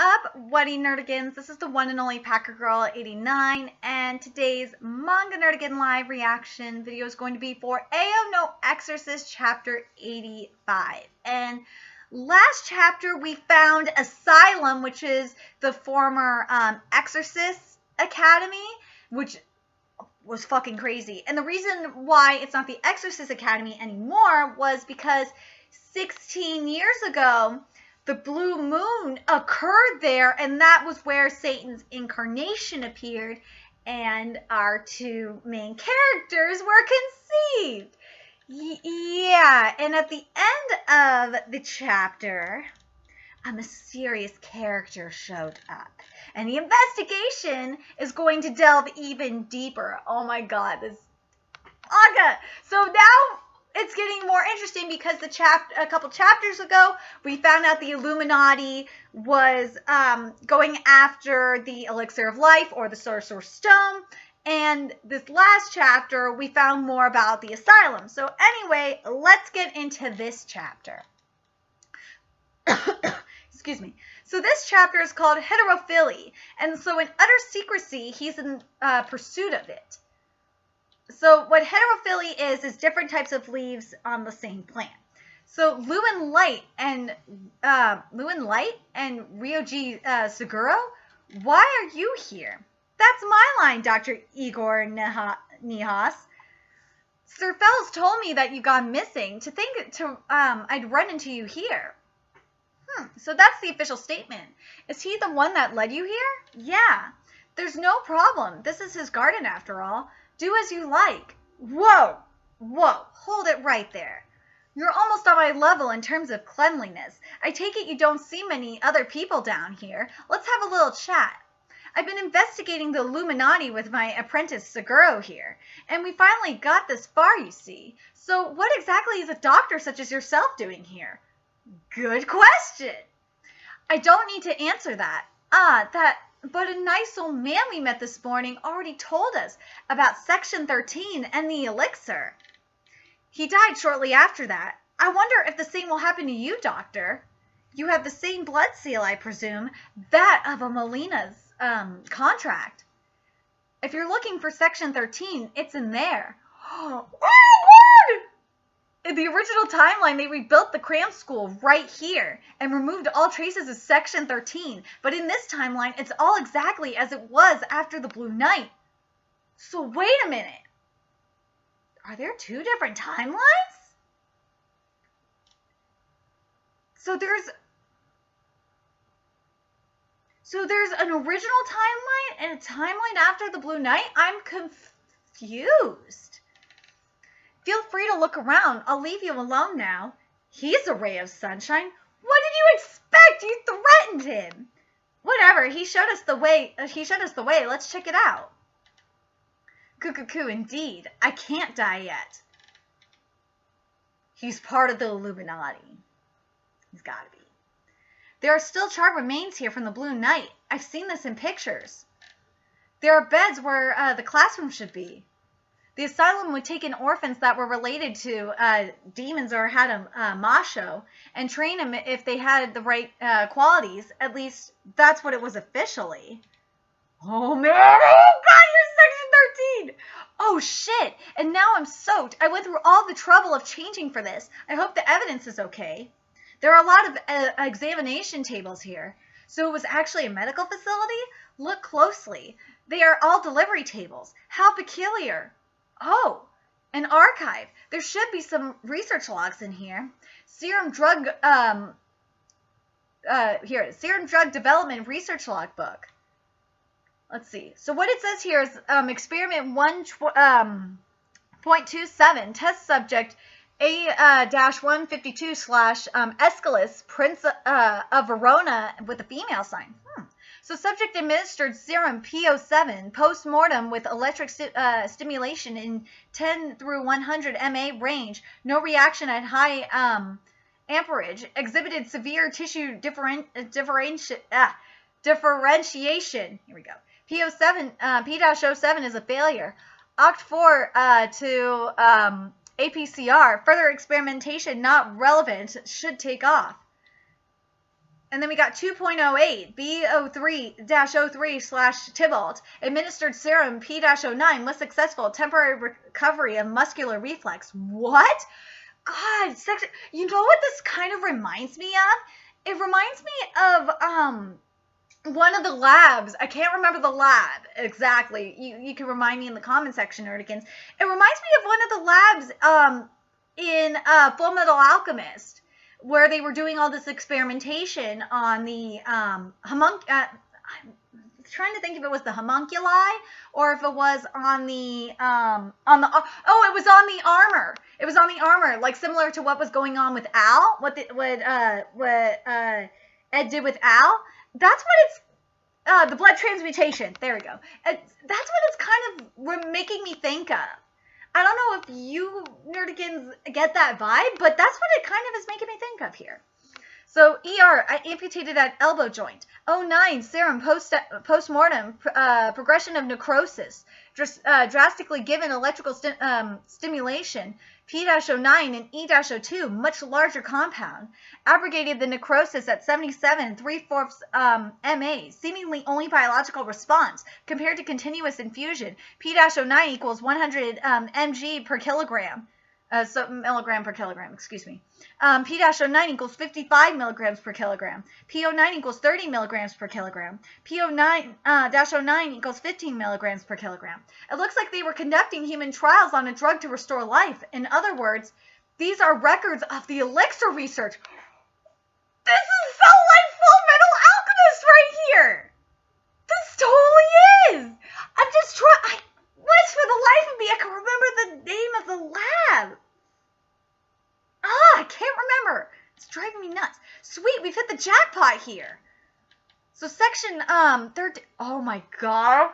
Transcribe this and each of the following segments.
up, Wedding Nerdigans? This is the one and only Packer Girl 89, and today's Manga Nerdigan live reaction video is going to be for Ao no Exorcist chapter 85. And last chapter we found Asylum, which is the former Exorcist Academy, which was fucking crazy. And the reason why it's not the Exorcist Academy anymore was because 16 years ago, the blue moon occurred there, and that was where Satan's incarnation appeared, and our two main characters were conceived. Yeah, and at the end of the chapter, a mysterious character showed up, and the investigation is going to delve even deeper. Oh my god, this manga! So now it's getting more interesting because a couple chapters ago, we found out the Illuminati was going after the Elixir of Life or the Sorcerer's Stone. And this last chapter, we found more about the Asylum. So anyway, let's get into this chapter. Excuse me. So this chapter is called Heterophily. And so in utter secrecy, he's in pursuit of it. So what heterophily is different types of leaves on the same plant. So Lewin Light and Ryoji Suguro, why are you here? That's my line, Dr. Igor Nihas. Sir Fells told me that you got missing. I'd run into you here. So that's the official statement. Is he the one that led you here? Yeah. There's no problem. This is his garden after all. Do as you like. Whoa, hold it right there. You're almost on my level in terms of cleanliness. I take it you don't see many other people down here. Let's have a little chat. I've been investigating the Illuminati with my apprentice Seguro here, and we finally got this far, you see. So what exactly is a doctor such as yourself doing here? Good question. I don't need to answer that. But a nice old man we met this morning already told us about Section 13 and the elixir. He died shortly after that. I wonder if the same will happen to you, Doctor. You have the same blood seal, I presume, that of a Molina's contract. If you're looking for Section 13, it's in there. Oh, Lord! In the original timeline, they rebuilt the cram school right here and removed all traces of Section 13. But in this timeline, it's all exactly as it was after the Blue Night. So wait a minute. Are there two different timelines? So there's an original timeline and a timeline after the Blue Night? I'm confused. Feel free to look around. I'll leave you alone now. He's a ray of sunshine. What did you expect? You threatened him. Whatever. He showed us the way. Let's check it out. Cuckoo, indeed. I can't die yet. He's part of the Illuminati. He's got to be. There are still charred remains here from the Blue Night. I've seen this in pictures. There are beds where the classroom should be. The asylum would take in orphans that were related to demons or had a macho and train them if they had the right qualities. At least that's what it was officially. Oh man! Oh god, you're Section 13! Oh shit! And now I'm soaked. I went through all the trouble of changing for this. I hope the evidence is okay. There are a lot of examination tables here. So it was actually a medical facility? Look closely. They are all delivery tables. How peculiar. Oh, an archive. There should be some research logs in here. Serum drug development research log book. Let's see. So what it says here is experiment 1.27, test subject A-152 / Aeschylus, Prince of Verona with a female sign. So subject administered serum P07 post-mortem with electric stimulation in 10 through 100 MA range. No reaction at high amperage. Exhibited severe tissue differentiation. Here we go. P-07 is a failure. OCT4 to APCR. Further experimentation not relevant. Should take off. And then we got 2.08, B03-03/Tybalt. Administered serum P-09 was successful. Temporary recovery of muscular reflex. What? God, you know what this kind of reminds me of? It reminds me of one of the labs. I can't remember the lab exactly. You can remind me in the comment section, Nerdikins. It reminds me of one of the labs in Full Metal Alchemist, where they were doing all this experimentation on the I'm trying to think if it was the homunculi or if it was on the it was on the armor. It was on the armor, like similar to what was going on with Al, what Ed did with Al. That's what it's the blood transmutation. There we go. That's what it's kind of making me think of. I don't know if you Nerdigans get that vibe, but that's what it kind of is making me think of here. So ER, I amputated at elbow joint. 09, serum post-mortem, progression of necrosis. Drastically given electrical stimulation. P-09 and E-02, much larger compound. Abrogated the necrosis at 77 3/4 MA, seemingly only biological response. Compared to continuous infusion, P-09 equals 100 mg per kilogram. Milligram per kilogram, excuse me. P-09 equals 55 milligrams per kilogram. P-09 equals 30 milligrams per kilogram. P-09 equals 15 milligrams per kilogram. It looks like they were conducting human trials on a drug to restore life. In other words, these are records of the elixir research. This is so like Full Metal Alchemist right here. This totally is. I'm just trying. What for the life of me, I can remember the name of the lab. I can't remember. It's driving me nuts. Sweet, we've hit the jackpot here. So section oh my god.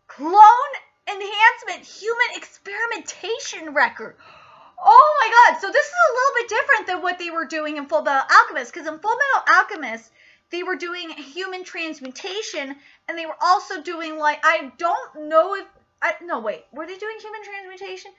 Clone enhancement human experimentation record. Oh my god. So this is a little bit different than what they were doing in Full Metal Alchemist, because in Full Metal Alchemist they were doing human transmutation, and they were also doing, like, I don't know if, no, wait, were they doing human transmutation?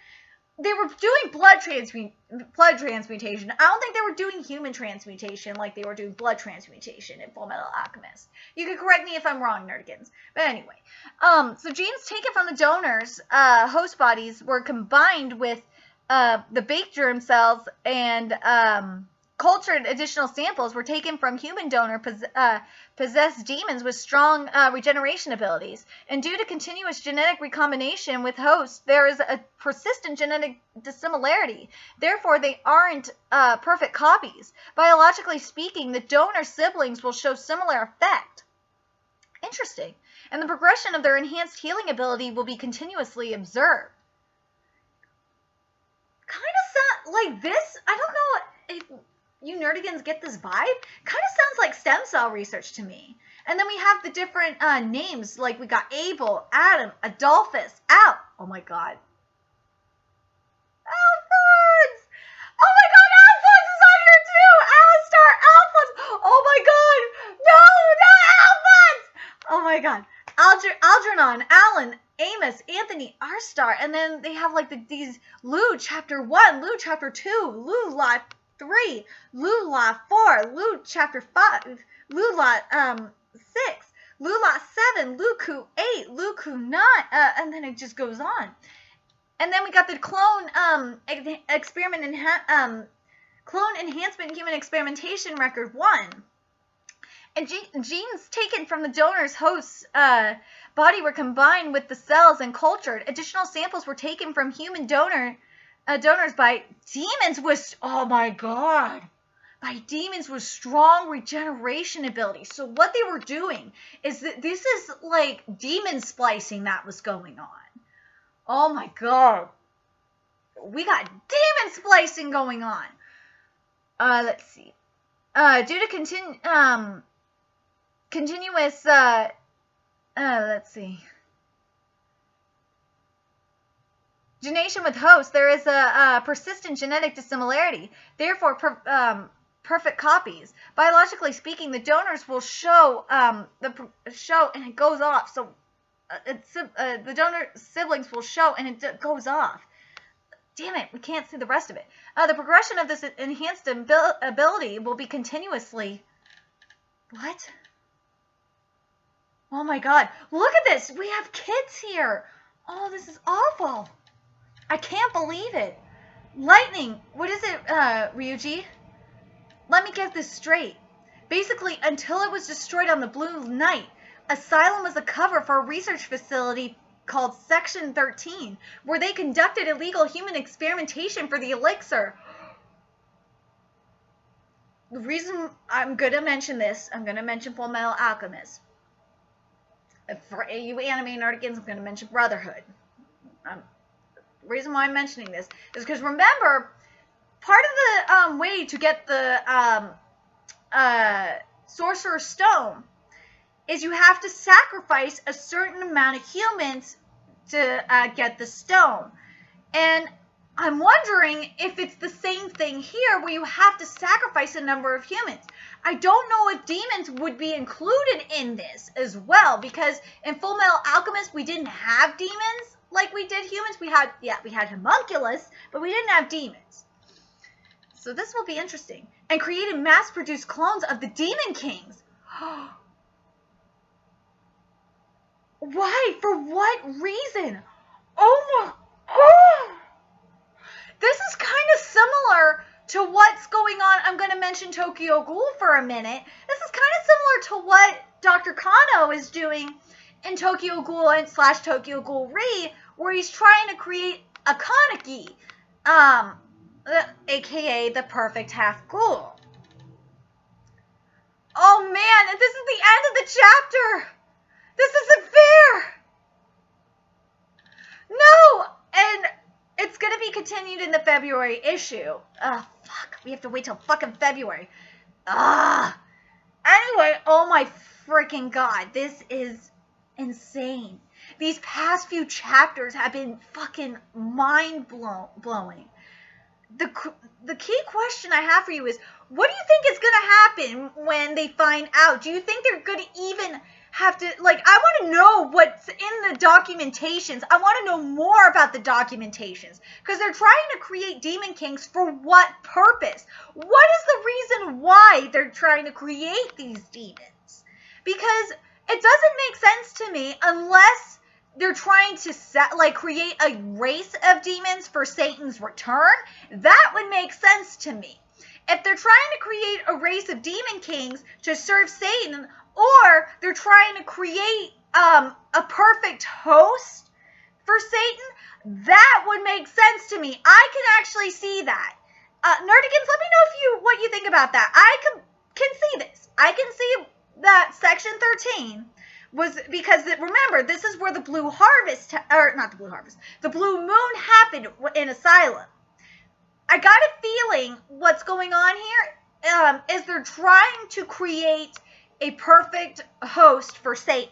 They were doing blood transmutation. I don't think they were doing human transmutation like they were doing blood transmutation in Full Metal Alchemist. You can correct me if I'm wrong, Nerdigans. But anyway, so genes taken from the donors' host bodies were combined with the baked germ cells, and cultured additional samples were taken from human donor possessed demons with strong regeneration abilities. And due to continuous genetic recombination with hosts, there is a persistent genetic dissimilarity. Therefore, they aren't perfect copies. Biologically speaking, the donor siblings will show similar effect. Interesting. And the progression of their enhanced healing ability will be continuously observed. Kind of sound like this. I don't know if you Nerdigans get this vibe. Kind of sounds like stem cell research to me. And then we have the different names. Like we got Abel, Adam, Adolphus, Al. Oh my god. Alphonse! Oh my god, Alphonse is on here too! Alistar, Alphonse! Oh my god! No, not Alphonse! Oh my god. Algernon, Alan, Amos, Anthony, Arstar, and then they have like these Lu chapter 1, Lu chapter 2, Lu lot 3, Lu lot 4, Lu chapter 5, Lu lot 6, Lu lot 7, Luku 8, Luku 9, and then it just goes on. And then we got the clone clone enhancement human experimentation record 1. And genes taken from the donor's host's body were combined with the cells and cultured. Additional samples were taken from human donors by demons with, oh my god, by demons with strong regeneration ability. So what they were doing is that this is like demon splicing that was going on. Oh my god. We got demon splicing going on. Let's see. Due to continuous, let's see. Genation with host, there is a persistent genetic dissimilarity. Therefore, perfect copies. Biologically speaking, the donors will show and it goes off. So the donor siblings will show and it goes off. Damn it, we can't see the rest of it. The progression of this enhanced ability will be continuously... What? Oh my god. Look at this. We have kids here. Oh, this is awful. I can't believe it. Lightning. What is it, Ryuji? Let me get this straight. Basically, until it was destroyed on the Blue Night, Asylum was a cover for a research facility called Section 13, where they conducted illegal human experimentation for the elixir. The reason I'm going to mention this, I'm going to mention Full Metal Alchemist. For you anime nerdigans, I'm going to mention Brotherhood. The reason why I'm mentioning this is because remember, part of the way to get the Sorcerer's Stone is you have to sacrifice a certain amount of humans to get the stone. And I'm wondering if it's the same thing here where you have to sacrifice a number of humans. I don't know if demons would be included in this as well, because in Full Metal Alchemist we didn't have demons like we did humans. We had homunculus, but we didn't have demons. So this will be interesting. And created mass-produced clones of the Demon Kings. Why? For what reason? Oh my god! This is kind of similar to what's going on. I'm going to mention Tokyo Ghoul for a minute. This is kind of similar to what Dr. Kano is doing in Tokyo Ghoul and / Tokyo Ghoul Re, where he's trying to create a Kaneki, aka the perfect half ghoul. Oh man, and this is the end of the chapter. This isn't fair. No, and it's going to be continued in the February issue. Fuck. We have to wait till fucking February. Anyway, oh my freaking god. This is insane. These past few chapters have been fucking mind-blowing. The key question I have for you is, what do you think is going to happen when they find out? Do you think they're going to even have to, like, I want to know what's in the documentations. I want to know more about the documentations, because they're trying to create Demon Kings for what purpose? What is the reason why they're trying to create these demons? Because it doesn't make sense to me unless they're trying to create a race of demons for Satan's return. That would make sense to me. If they're trying to create a race of Demon Kings to serve Satan, or they're trying to create a perfect host for Satan, that would make sense to me. I can actually see that. Nerdigans, let me know what you think about that. I can see this. I can see that Section 13 was because, remember, this is where the Blue Harvest, or not the Blue Harvest, the Blue Moon happened in Asylum. I got a feeling what's going on here is they're trying to create a perfect host for Satan.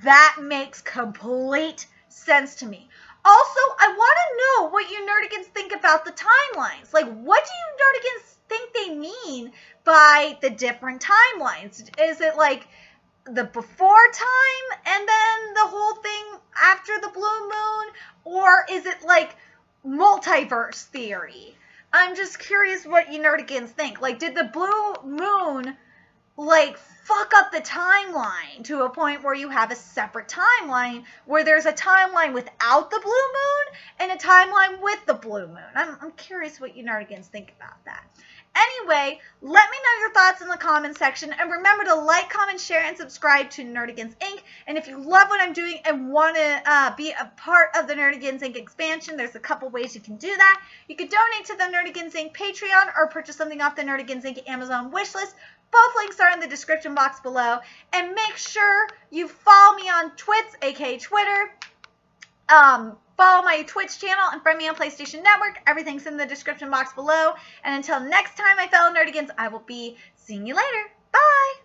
That makes complete sense to me. Also, I want to know what you nerdigans think about the timelines. Like, what do you nerdigans think they mean by the different timelines? Is it like the before time and then the whole thing after the blue moon? Or is it like multiverse theory? I'm just curious what you nerdigans think. Like, did the blue moon like fuck up the timeline to a point where you have a separate timeline where there's a timeline without the blue moon and a timeline with the blue moon? I'm curious what you nerdigans think about that. Anyway, let me know your thoughts in the comment section, and remember to like, comment, share, and subscribe to Nerdigans Inc. And if you love what I'm doing and want to be a part of the Nerdigans Inc. expansion, there's a couple ways you can do that. You can donate to the Nerdigans Inc. Patreon or purchase something off the Nerdigans Inc. Amazon wishlist. Both links are in the description box below. And make sure you follow me on Twits, aka Twitter. Follow my Twitch channel and friend me on PlayStation Network. Everything's in the description box below. And until next time, my fellow Nerdigans, I will be seeing you later. Bye!